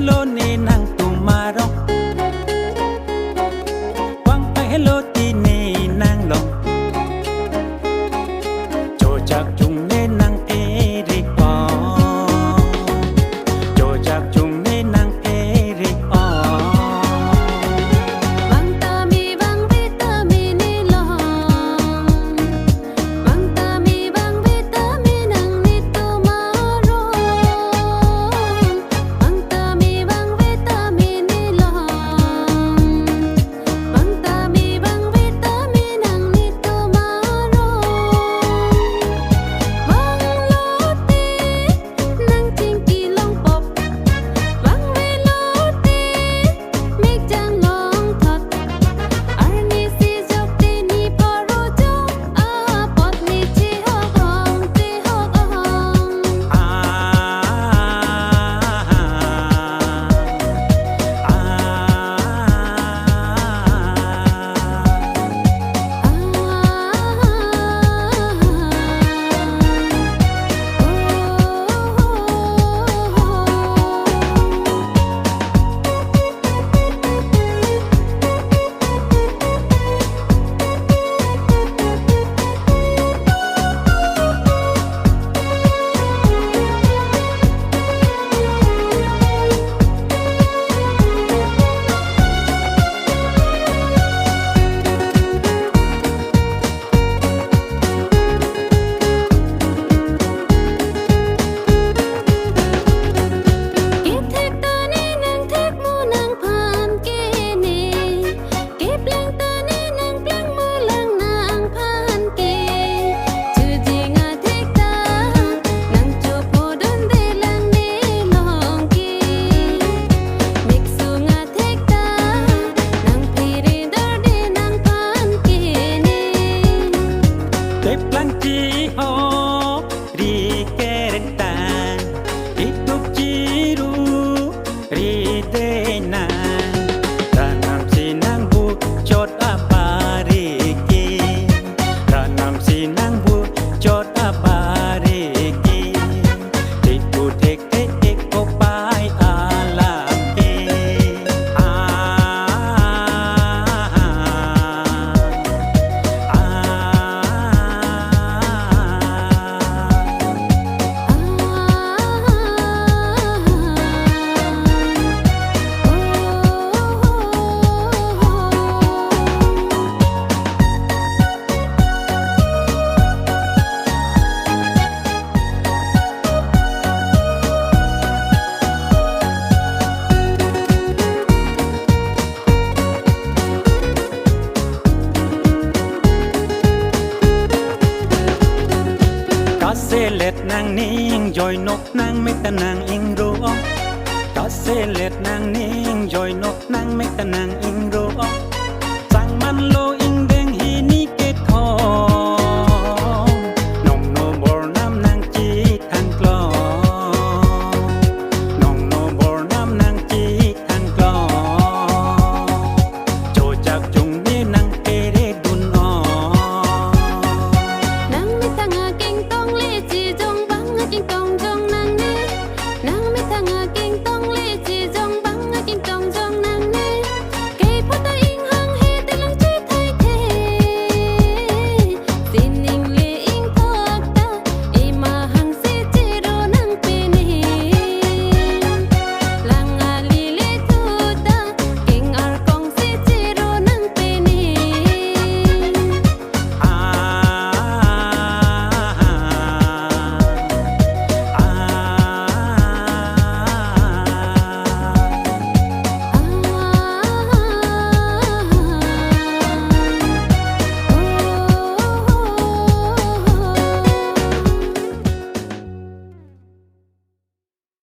โลเนนังตุมารองวางไปโลตีเนนังลงโจจากจุงเนนังเอริกอโจจากจุงเนนังเอริกอBang tami bang vitamin ilong Bang tami bang vitamin ang nito marong Bang tami bang vitamin ilong Bang tami bang vitamin ang nito marong Bang lote ng tingkilong pop Bang velote mig jang long thot Arni si jok ti ni paro jong pot ni chi hok hongอาKi thek ta ni nang thek mu nang phan ki ni Ki pleng ta ni nang pleng mu lang nang phan ki Chu ji nga thek ta nang chu pho don de lang ni long ki Mik su nga thek ta nang phi ri dar de nang phan ki ni เต็บลังจีโฮรีเกเรนตานอิตุกจีรูรีเดนานตานำสีนางบุจดอาปาริกีตานำสีนางบุจดอาปาริกีติปูเทกเทกเอกโกปายอาลาเกอากาเซเล็ดนางนิ่งจอยนกนางไม่ตะนางอิงรู้กาเซเล็ดนางนิ่งจอยนกนางไม่ตะนางอิง